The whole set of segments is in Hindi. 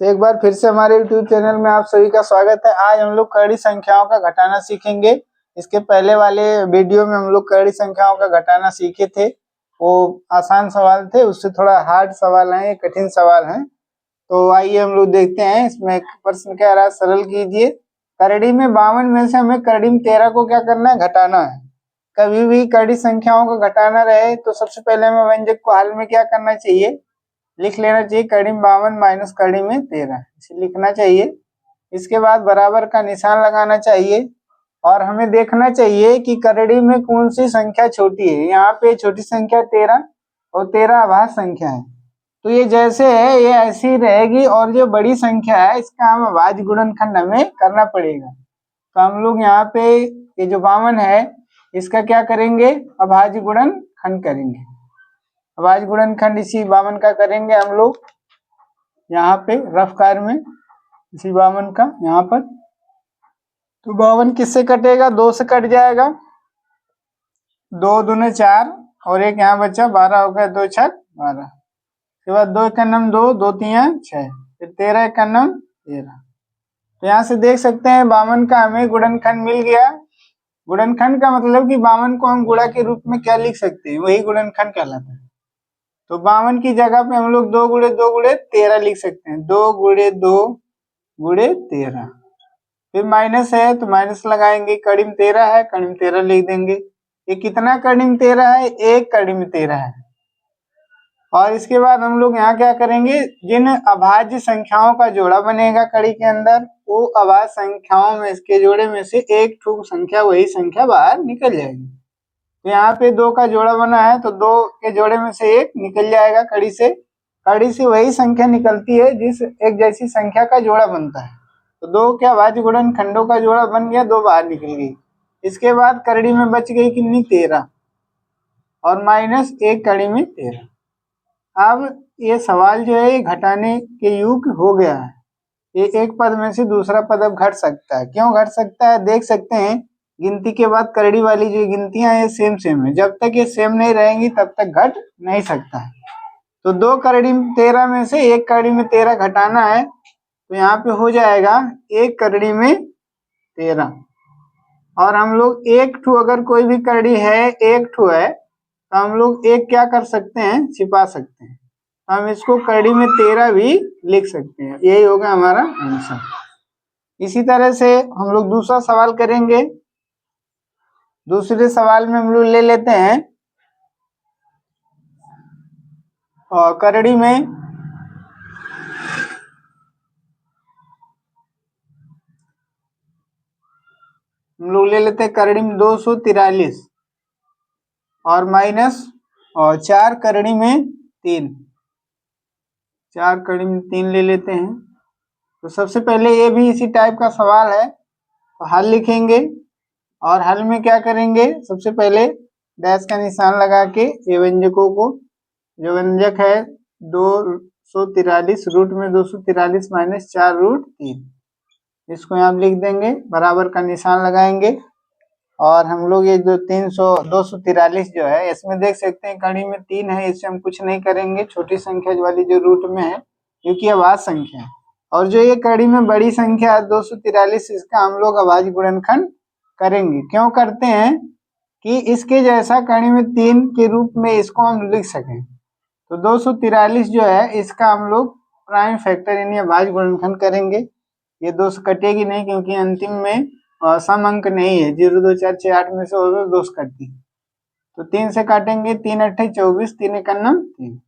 तो एक बार फिर से हमारे YouTube चैनल में आप सभी का स्वागत है। आज हम लोग कर्ड़ी संख्याओं का घटाना सीखेंगे। इसके पहले वाले वीडियो में हम लोग कर्ड़ी संख्याओं का घटाना सीखे थे। वो आसान सवाल थे, उससे थोड़ा हार्ड सवाल है, कठिन सवाल है। तो आइए हम लोग देखते हैं। इसमें एक प्रश्न कह रहा है, सरल कीजिए। कर्ड़ी में 52 में से हमें कर्ड़ी में 13 को क्या करना है, घटाना है। कभी भी कर्ड़ी संख्याओं को घटाना रहे तो सबसे पहले हमें व्यंजक को हल में क्या करना चाहिए, लिख लेना चाहिए। कर्ड़ी में 52 माइनस कर्ड़ी में 13 इसे लिखना चाहिए। इसके बाद बराबर का निशान लगाना चाहिए और हमें देखना चाहिए कि कर्ड़ी में कौन सी संख्या छोटी है। यहाँ पे छोटी संख्या 13 और 13 अभाज्य संख्या है, तो ये जैसे है ये ऐसी ही रहेगी। और जो बड़ी संख्या है इसका हम अभाज्य गुणनखंड हमें करना पड़ेगा। तो हम लोग यहाँ पे ये जो 52 है इसका क्या करेंगे, अभाज्य गुणनखंड करेंगे। अभाज्य गुणनखंड इसी 52 का करेंगे हम लोग यहाँ पे रफ कार्य में, इसी 52 का यहाँ पर। तो 52 किससे कटेगा, 2 से कट जाएगा। 2 दूने 4 और एक यहाँ बचा 12 हो गया, 2 छक 12। उसके बाद 2 एक नम 2, 2 3 6, फिर 13 एक नम 13। तो यहाँ से देख सकते हैं 52 का हमें गुणनखंड मिल गया। गुणनखंड का मतलब कि 52 को हम गुणा के रूप में क्या लिख सकते हैं, वही गुणनखंड कहलाता है। तो 52 की जगह पे हम लोग 2 गुणे 2 गुणे 13 लिख सकते हैं। 2 गुणे 2 गुणे 13। फिर माइनस है तो माइनस लगाएंगे। कर्ड़ी में 13 है, कर्ड़ी में 13 लिख देंगे। ये कितना कर्ड़ी में 13 है, एक कर्ड़ी में 13 है। और इसके बाद हम लोग यहाँ क्या करेंगे, जिन अभाज्य संख्याओं का जोड़ा बनेगा कड़ी के अंदर, वो अभाज्य संख्याओं में इसके जोड़े में से एक ठो संख्या, वही संख्या बाहर निकल जाएगी। तो यहाँ पे 2 का जोड़ा बना है तो 2 के जोड़े में से एक निकल जाएगा कड़ी से। कड़ी से वही संख्या निकलती है जिस एक जैसी संख्या का जोड़ा बनता है। तो 2 के अभाज्य गुणनखंडों का जोड़ा बन गया, 2 बाहर निकल गई। इसके बाद कड़ी में बच गई कितनी, 13 और माइनस एक कड़ी में 13। अब ये सवाल जो है ये के युग हो गया है। ये एक पद में से दूसरा पद अब घट सकता है। क्यों घट सकता है, देख सकते हैं गिनती के बाद करड़ी वाली जो गिनतियां है सेम है। जब तक ये सेम नहीं रहेंगी तब तक घट नहीं सकता है। तो 2 करड़ी में 13 में से एक करड़ी में 13 घटाना है, तो यहाँ पे हो जाएगा एक करड़ी में 13। और हम लोग एक ठू अगर कोई भी करड़ी है, एक ठू है, तो हम लोग एक क्या कर सकते हैं, छिपा सकते हैं। हम इसको करड़ी में 13 भी लिख सकते हैं। यही होगा हमारा आंसर। इसी तरह से हम लोग दूसरा सवाल करेंगे। दूसरे सवाल में हम लोग ले लेते हैं और करड़ी में हम लोग ले लेते हैं करड़ी में 243 और माइनस और 4 करड़ी में 3। 4 करड़ी में 3 ले लेते हैं। तो सबसे पहले ये भी इसी टाइप का सवाल है, तो हल लिखेंगे और हल में क्या करेंगे, सबसे पहले डैश का निशान लगा के ये व्यंजकों को, जो व्यंजक है 243 रूट में 243 माइनस 4 रूट 3, इसको यहाँ लिख देंगे। बराबर का निशान लगाएंगे और हम लोग ये जो 243 जो है इसमें देख सकते हैं कड़ी में 3 है, इससे हम कुछ नहीं करेंगे। छोटी संख्या वाली जो रूट में है क्योंकि अभाज्य संख्या है। और जो ये कड़ी में बड़ी संख्या है 243, इसका हम लोग अभाज्य गुणनखंड करेंगे। क्यों करते हैं कि इसके जैसा कड़ी में 3 के रूप में इसको हम लिख सकें। तो 243 जो है इसका हम लोग प्राइम फैक्टर यानी अभाज्य गुणनखंड करेंगे। ये 2 से कटेगी नहीं क्योंकि अंतिम में सम अंक नहीं है। 0 2 4 6 8 में से 2 से कटती। तो 3 से काटेंगे, 3 8 24, 3 1 3,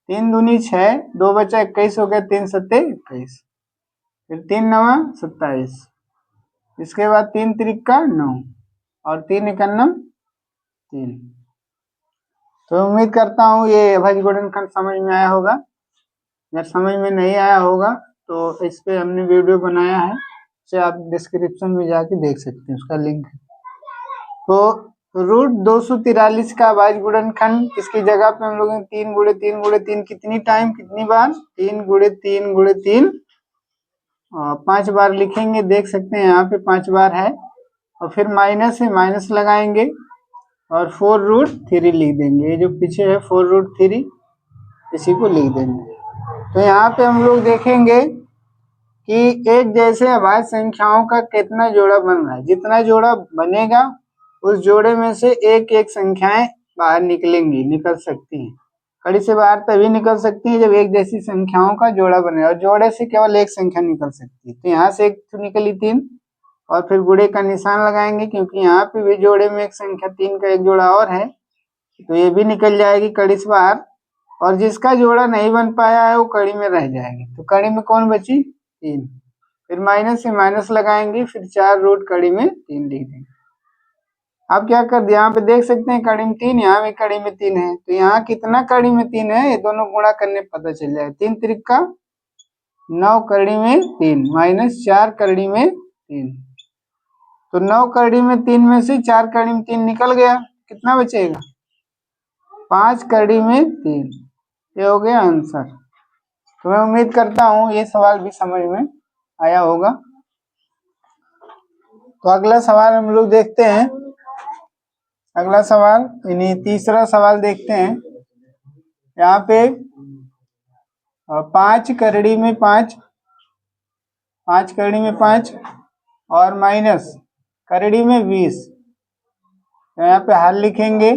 3 दूनी 6, 2 बचा 21 हो गया, 3 7 21, फिर 3 9 27, इसके बाद 3 3 9 और 3 1 3। तो उम्मीद करता हूँ ये अभाज्य गुणनखंड समझ में आया होगा। अगर समझ में नहीं आया होगा तो इस पे हमने वीडियो बनाया है, उसे आप डिस्क्रिप्शन में जाके देख सकते हैं, उसका लिंक है। तो रूट 243 का अभाज्य गुणनखंड, इसकी जगह पे हम लोग 3 गुणे 3 गुणे 3 कितनी टाइम, कितनी बार, 3 गुणे 3 गुणे 3 5 बार लिखेंगे। देख सकते हैं यहाँ पे 5 बार है। और फिर माइनस है, माइनस लगाएंगे और 4 रूट 3 लिख देंगे। ये जो पीछे है 4 रूट 3 इसी को लिख देंगे। तो यहाँ पे हम लोग देखेंगे कि एक जैसे अभाज्य संख्याओं का कितना जोड़ा बन रहा है। जितना जोड़ा बनेगा उस जोड़े में से एक एक संख्याएं बाहर निकल सकती हैं। कड़ी से बाहर तभी निकल सकती है जब एक जैसी संख्याओं का जोड़ा बने, और जोड़े से केवल एक संख्या निकल सकती है। तो यहाँ से एक निकली 3, और फिर गुणे का निशान लगाएंगे क्योंकि यहाँ पे भी जोड़े में एक संख्या 3 का एक जोड़ा और है, तो ये भी निकल जाएगी कड़ी से बाहर। और जिसका जोड़ा नहीं बन पाया है वो कड़ी में रह जाएगी। तो कड़ी में कौन बची? 3। फिर माइनस से माइनस लगाएंगे, फिर 4 रूट कड़ी में 3 लिख देंगे। अब क्या कर दिया, यहाँ पे देख सकते हैं कड़ी में 3, यहाँ भी कड़ी में 3 है। तो यहाँ कितना कड़ी में 3 है ये दोनों गुणा करने पता चल जाएगा। 3 त्रिका 9 कड़ी में 3 माइनस 4 कड़ी में 3। तो 9 कड़ी में 3 में से 4 कड़ी में 3 निकल गया, कितना बचेगा? 5 कड़ी में 3। ये हो गया आंसर। तो मैं उम्मीद करता हूँ ये सवाल भी समझ में आया होगा। तो अगला सवाल हम लोग देखते हैं। अगला सवाल यानी तीसरा सवाल देखते हैं। यहाँ पे 5 करड़ी में 5, 5 करड़ी में 5 और माइनस करड़ी में 20। तो यहाँ पे हल लिखेंगे।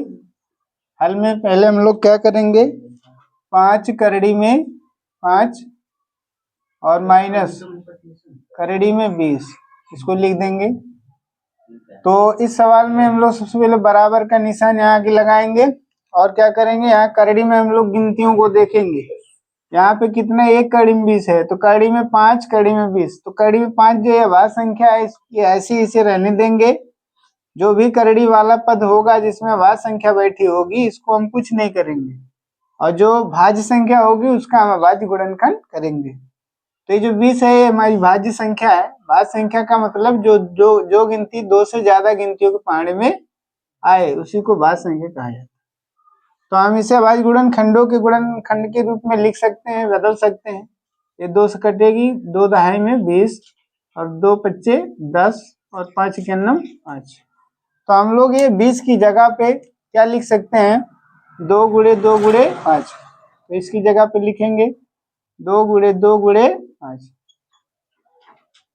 हल में पहले हम लोग क्या करेंगे, 5 करड़ी में 5 और माइनस करड़ी में 20, इसको लिख देंगे। तो इस सवाल में हम लोग सबसे पहले बराबर का निशान यहाँ आगे लगाएंगे और क्या करेंगे, यहाँ करड़ी में हम लोग गिनतियों को देखेंगे। यहाँ पे कितना, एक कड़ी में 20 है, तो कड़ी में 5 कड़ी में 20। तो कड़ी में 5 जो है अभाज्य संख्या है, ऐसी इसे रहने देंगे। जो भी करड़ी वाला पद होगा जिसमें अभाज्य संख्या बैठी होगी इसको हम कुछ नहीं करेंगे, और जो भाज्य संख्या होगी उसका हम अभाज्य गुणनखंड करेंगे। तो ये जो 20 है ये हमारी भाज्य संख्या है। भाज्य संख्या का मतलब जो गिनती 2 से ज्यादा गिनतियों के पाढ़े में आए उसी को भाज्य संख्या कहा जाता है। तो हम इसे अभाज्य गुणनखंडों के गुणनखंड के रूप में लिख सकते हैं, बदल सकते हैं। ये 2 से कटेगी, 2 दहाई में 20 और 2 पच्चे 10 और 5 इक्यावन 5। तो हम लोग ये 20 की जगह पे क्या लिख सकते हैं, 2 गुणे 2 गुणे 5। तो इसकी जगह पे लिखेंगे 2 गुणे 2 गुणे 5।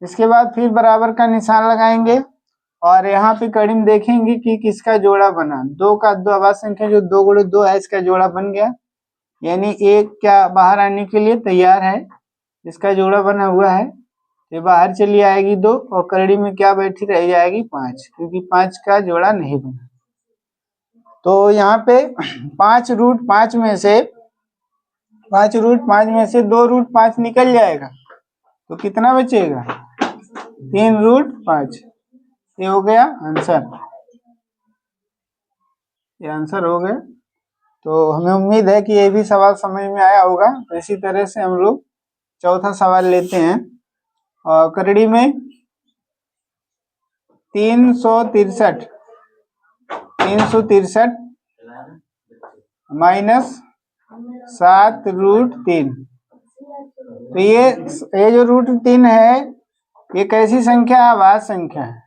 इसके बाद फिर बराबर का निशान लगाएंगे और यहाँ पे कड़ी में देखेंगे कि किसका जोड़ा बना। 2 का 2 अभाज्य संख्या जो 2 गुणे 2 है इसका जोड़ा बन गया, यानी एक क्या बाहर आने के लिए तैयार है, इसका जोड़ा बना हुआ है। ये बाहर चली आएगी 2 और करड़ी में क्या बैठी रह जाएगी 5, क्योंकि 5 का जोड़ा नहीं बना। तो यहाँ पे 5 रूट 5 में से 2 रूट 5 निकल जाएगा, तो कितना बचेगा, 3 रूट 5। ये हो गया आंसर, ये आंसर हो गया। तो हमें उम्मीद है कि ये भी सवाल समझ में आया होगा। तो इसी तरह से हम लोग चौथा सवाल लेते हैं। और करड़ी में 363 माइनस 7 रूट 3। तो ये जो रूट 3 है ये कैसी संख्या है, अभाज्य संख्या है।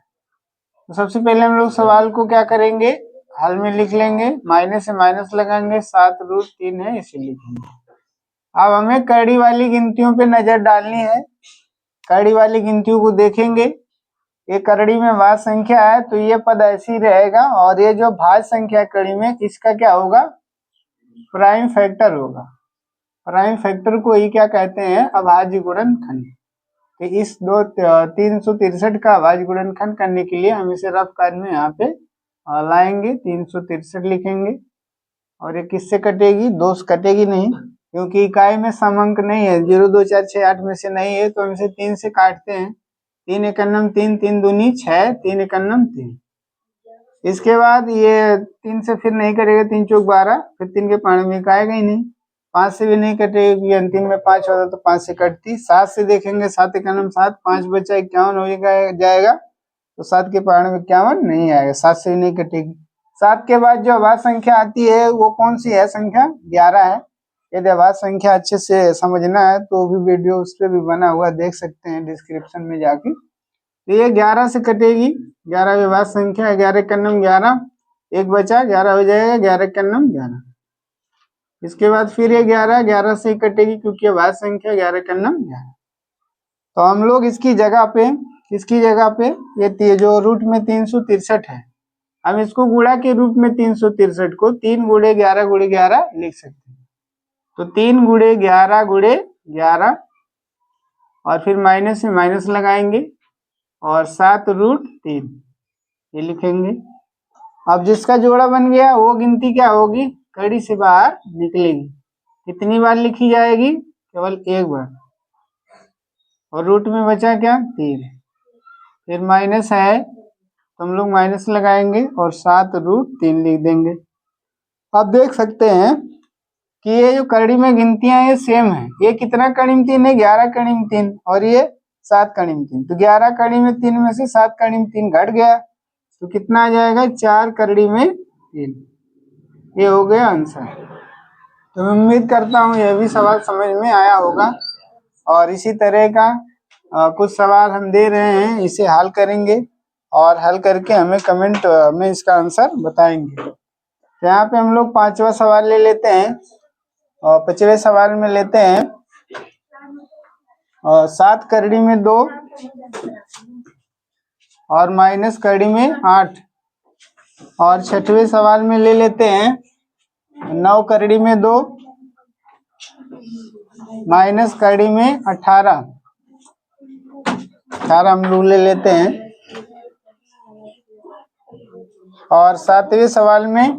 तो सबसे पहले हम लोग सवाल को क्या करेंगे, हल में लिख लेंगे, माइनस से माइनस लगाएंगे, 7 रूट 3 है इसे लिखेंगे। अब हमें करड़ी वाली गिनतियों पे नजर डालनी है। करड़ी वाली गिनतियों को देखेंगे, ये करड़ी में भाज्य संख्या है तो ये पद ऐसी रहेगा, और ये जो भाज्य संख्या कड़ी में इसका क्या होगा, प्राइम फैक्टर होगा। प्राइम फैक्टर को ही क्या कहते हैं, अभाज्य गुणनखंड। तो इस 363 का अभाज्य गुणनखंड करने के लिए हम इसे रफ कार्य में यहाँ पे लाएंगे, 363 लिखेंगे। और ये किससे कटेगी, 2 से कटेगी नहीं, क्योंकि इकाई में समअंक नहीं है, 0 2 4 6 8 में से नहीं है, तो हम इसे 3 से काटते हैं। 3 एकन्नम 3, 3 दूनी 6, 3 एकन्नम 3। इसके बाद ये 3 से फिर नहीं कटेगा, 3 चौक 12, फिर 3 के पाढ़े में आएगा ही नहीं। 5 से भी नहीं कटेगी, अंतिम में 5 होता तो 5 से कटती। 7 से देखेंगे, 7 एकन्नम 7, 5 बचा 51 हो जाएगा, तो 7 के पाढ़े में 51 नहीं आएगा, 7 से भी नहीं कटेगी। 7 के बाद जो अभाज्य संख्या आती है वो कौन सी है, संख्या 11 है। यदि अभाज्य संख्या अच्छे से समझना है तो भी वीडियो उस पर भी बना हुआ देख सकते हैं डिस्क्रिप्शन में जाके। तो ये 11 से कटेगी, 11 अभाज्य संख्या, 11 एकन्नम 11, एक बचा 11 हो जाएगा, 11 एकन्नम 11। इसके बाद फिर ये 11 से ही कटेगी क्योंकि ये भाज्य संख्या 11 का नाम 11। तो हम लोग इसकी जगह पे ये जो रूट में 363 है, हम इसको गुणा के रूप में 363 को 3 गुणे 11 लिख सकते हैं। तो 3 गुणे 11 और फिर माइनस में माइनस लगाएंगे और 7√3 ये लिखेंगे। अब जिसका जोड़ा बन गया वो गिनती क्या होगी, कड़ी से बाहर निकलेगी। कितनी बार लिखी जाएगी, केवल एक बार। और रूट में बचा क्या, 3। फिर माइनस है तो हम लोग माइनस लगाएंगे और 7√3 लिख देंगे। अब देख सकते हैं कि ये जो कड़ी में गिनतियां ये सेम है। ये कितना कड़ी 3 है, 11 कड़ी 3 और ये 7 कड़ी 3। तो 11 कड़ी में 3 में से 7 कड़ी 3 घट गया तो कितना आ जाएगा, 4 कड़ी में 3। ये हो गया आंसर। तो मैं उम्मीद करता हूँ यह भी सवाल समझ में आया होगा। और इसी तरह का कुछ सवाल हम दे रहे हैं, इसे हल करेंगे और हल करके हमें कमेंट में इसका आंसर बताएंगे। तो यहाँ पे हम लोग 5वां सवाल ले लेते हैं और 5वें सवाल में लेते हैं 7 कड़ी में 2 और माइनस कड़ी में 8। और 6वें सवाल में ले लेते हैं 9 कड़ी में 2 माइनस कड़ी में 18 हम लोग ले लेते हैं। और 7वें सवाल में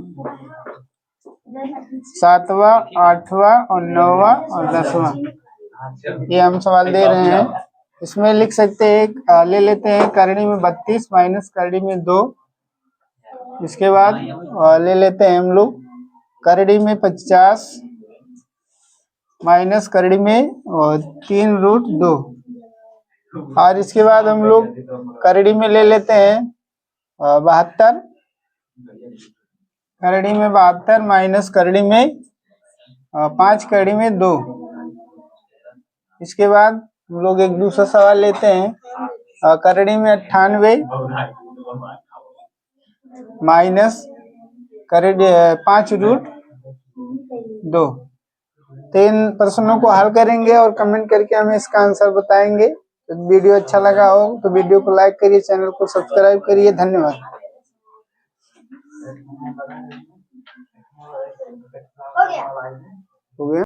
7वां 8वां और 9वां और 10वां ये हम सवाल दे रहे हैं। इसमें लिख सकते हैं, ले लेते हैं कड़ी में 32 माइनस कड़ी में 2। इसके बाद ले लेते हैं हम लोग कड़ी में 50 माइनस कड़ी में 3√2। और इसके बाद हम लोग कड़ी में ले लेते हैं 72 कड़ी में 72 माइनस कड़ी में 5 कड़ी में 2। इसके बाद हम लोग एक दूसरा सवाल लेते हैं कड़ी में 98 माइनस कड़ी 5√2। तो इन प्रश्नों को हल करेंगे और कमेंट करके हमें इसका आंसर बताएंगे। तो वीडियो अच्छा लगा हो तो वीडियो को लाइक करिए, चैनल को सब्सक्राइब करिए। धन्यवाद। हो गया।